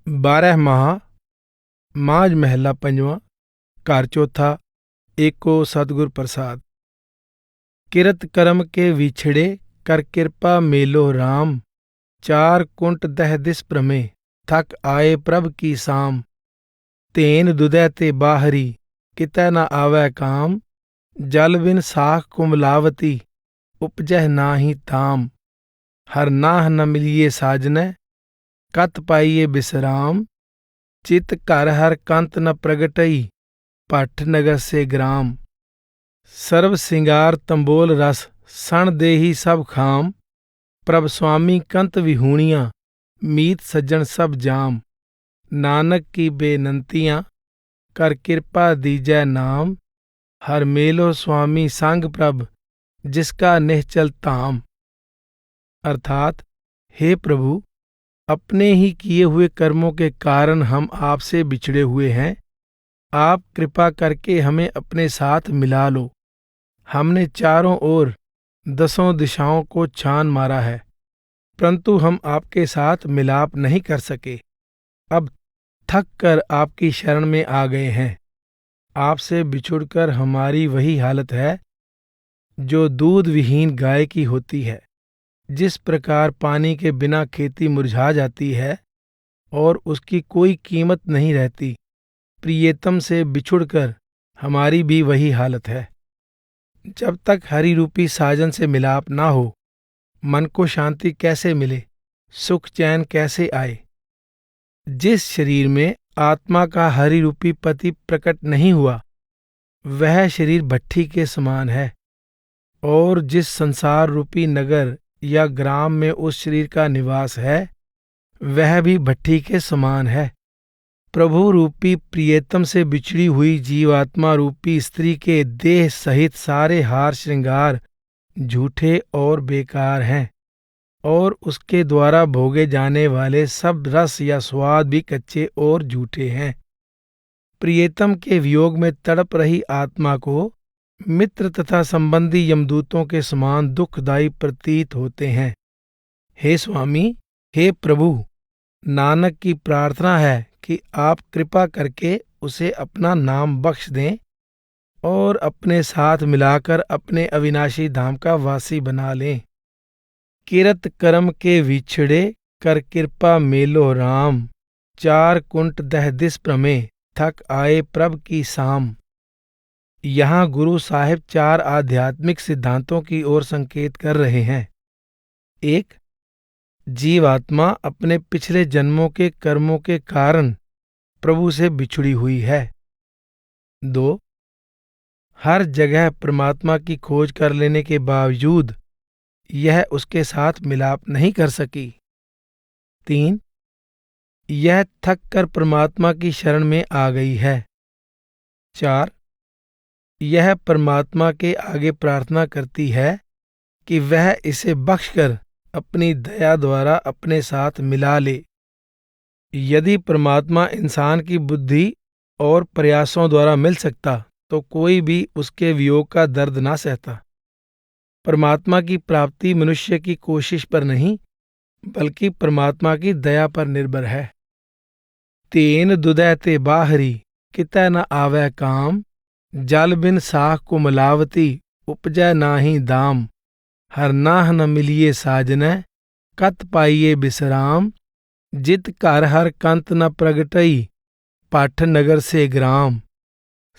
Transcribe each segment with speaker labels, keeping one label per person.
Speaker 1: 12 माह माज महला पंजवां घर चौथा एको सतगुर प्रसाद। किरत करम के विछड़े कर कृपा मेलो राम। चार कुंट दह दिस प्रमे थक आए प्रभ की साम। तेन दुदै ते बाहरी कितै न आवै काम। जल बिन साख कुमलावती उपजह नाहि ताम। हर नाह न मिलिए साजनै कत पाइए बिसराम। चित घर हर कंत न प्रगटई पठ नगर से ग्राम। सर्व सिंगार तंबोल रस सण देही सब खाम। प्रभ स्वामी कंत विहूणियां मीत सज्जन सब जाम। नानक की बेनंतियां कर कृपा दीजै नाम। हर मेलो स्वामी संग प्रभ जिसका निश्चल धाम। अर्थात हे प्रभु, अपने ही किए हुए कर्मों के कारण हम आपसे बिछड़े हुए हैं। आप कृपा करके हमें अपने साथ मिला लो। हमने चारों ओर 10 दिशाओं को छान मारा है, परंतु हम आपके साथ मिलाप नहीं कर सके। अब थक कर आपकी शरण में आ गए हैं। आपसे बिछुड़कर हमारी वही हालत है जो दूध विहीन गाय की होती है। जिस प्रकार पानी के बिना खेती मुरझा जाती है और उसकी कोई कीमत नहीं रहती, प्रियतम से बिछुड़कर हमारी भी वही हालत है। जब तक हरि रूपी साजन से मिलाप ना हो, मन को शांति कैसे मिले, सुख चैन कैसे आए। जिस शरीर में आत्मा का हरि रूपी पति प्रकट नहीं हुआ, वह शरीर भट्ठी के समान है। और जिस संसार रूपी नगर या ग्राम में उस शरीर का निवास है, वह भी भट्ठी के समान है। प्रभु रूपी प्रियतम से बिछड़ी हुई जीवात्मा रूपी स्त्री के देह सहित सारे हार श्रृंगार झूठे और बेकार हैं, और उसके द्वारा भोगे जाने वाले सब रस या स्वाद भी कच्चे और झूठे हैं। प्रियतम के वियोग में तड़प रही आत्मा को मित्र तथा संबंधी यमदूतों के समान दुखदायी प्रतीत होते हैं। हे स्वामी, हे प्रभु, नानक की प्रार्थना है कि आप कृपा करके उसे अपना नाम बख्श दें और अपने साथ मिलाकर अपने अविनाशी धाम का वासी बना लें। किरत कर्म के विछड़े कर कृपा मेलो राम। चार कुंट दह दिस प्रमे थक आए प्रभ की साम। यहाँ गुरु साहिब 4 आध्यात्मिक सिद्धांतों की ओर संकेत कर रहे हैं। 1. जीवात्मा अपने पिछले जन्मों के कर्मों के कारण प्रभु से बिछुड़ी हुई है। 2. हर जगह परमात्मा की खोज कर लेने के बावजूद यह उसके साथ मिलाप नहीं कर सकी। 3. यह थक कर परमात्मा की शरण में आ गई है। 4. यह परमात्मा के आगे प्रार्थना करती है कि वह इसे बख्शकर अपनी दया द्वारा अपने साथ मिला ले। यदि परमात्मा इंसान की बुद्धि और प्रयासों द्वारा मिल सकता तो कोई भी उसके वियोग का दर्द ना सहता। परमात्मा की प्राप्ति मनुष्य की कोशिश पर नहीं, बल्कि परमात्मा की दया पर निर्भर है। तेन दुदै ते बाहरी कितै न आवै काम। जल बिन साख कुमलावती उपजै नाहि दाम। हर नाह न मिलिए साजनै कत पाइए बिसराम। जित घर हर कंत न प्रगटई पठ नगर से ग्राम।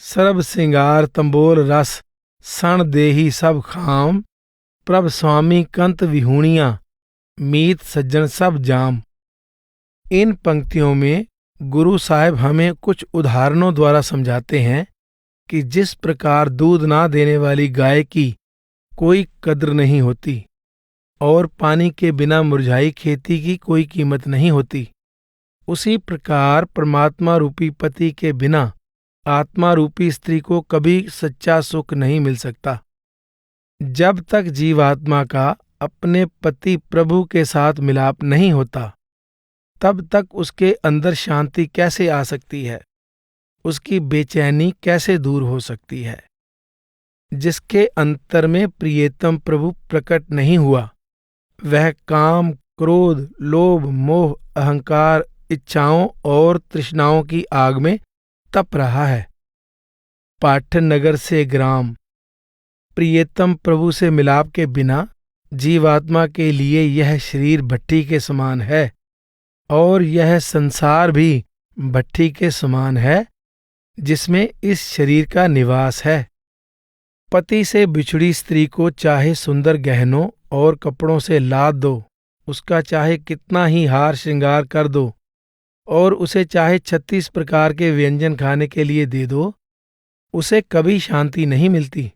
Speaker 1: सर्व सिंगार तंबोल रस सण देही सब खाम। प्रभ स्वामी कंत विहूणियां मीत सज्जन सब जाम। इन पंक्तियों में गुरु साहिब हमें कुछ उदाहरणों द्वारा समझाते हैं कि जिस प्रकार दूध ना देने वाली गाय की कोई कद्र नहीं होती और पानी के बिना मुरझाई खेती की कोई कीमत नहीं होती, उसी प्रकार परमात्मा रूपी पति के बिना आत्मा रूपी स्त्री को कभी सच्चा सुख नहीं मिल सकता। जब तक जीवात्मा का अपने पति प्रभु के साथ मिलाप नहीं होता, तब तक उसके अंदर शांति कैसे आ सकती है, उसकी बेचैनी कैसे दूर हो सकती है। जिसके अंतर में प्रियतम प्रभु प्रकट नहीं हुआ, वह काम, क्रोध, लोभ, मोह, अहंकार इच्छाओं और तृष्णाओं की आग में तप रहा है। पाटन नगर से ग्राम। प्रियतम प्रभु से मिलाप के बिना जीवात्मा के लिए यह शरीर भट्ठी के समान है और यह संसार भी भट्ठी के समान है जिसमें इस शरीर का निवास है। पति से बिछड़ी स्त्री को चाहे सुंदर गहनों और कपड़ों से लाद दो, उसका चाहे कितना ही हार श्रृंगार कर दो और उसे चाहे 36 प्रकार के व्यंजन खाने के लिए दे दो, उसे कभी शांति नहीं मिलती।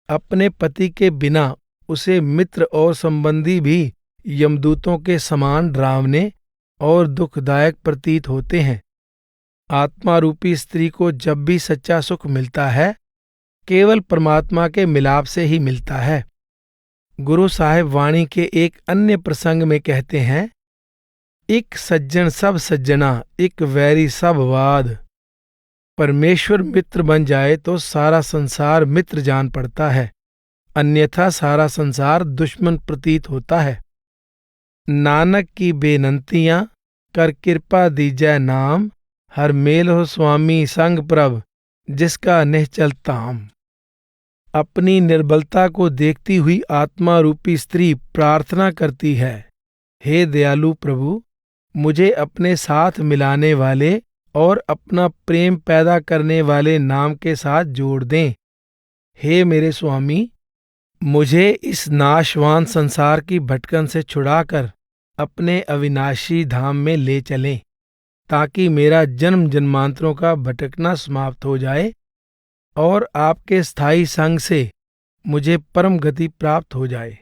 Speaker 1: अपने पति के बिना उसे मित्र और संबंधी भी यमदूतों के समान डरावने और दुखदायक प्रतीत होते हैं। आत्मा रूपी स्त्री को जब भी सच्चा सुख मिलता है केवल परमात्मा के मिलाप से ही मिलता है। गुरु साहिब वाणी के एक अन्य प्रसंग में कहते हैं, एक सज्जन सब सज्जना, एक वैरी सब वाद। परमेश्वर मित्र बन जाए तो सारा संसार मित्र जान पड़ता है, अन्यथा सारा संसार दुश्मन प्रतीत होता है। नानक की बेनंतियां कर कृपा दीजै नाम, हर मेल हो स्वामी संग प्रभ जिसका निश्चल ताम। अपनी निर्बलता को देखती हुई आत्मा रूपी स्त्री प्रार्थना करती है, हे दयालु प्रभु, मुझे अपने साथ मिलाने वाले और अपना प्रेम पैदा करने वाले नाम के साथ जोड़ दें। हे मेरे स्वामी, मुझे इस नाशवान संसार की भटकन से छुड़ाकर अपने अविनाशी धाम में ले चलें, ताकि मेरा जन्म जन्मांतरों का भटकना समाप्त हो जाए और आपके स्थायी संग से मुझे परम गति प्राप्त हो जाए।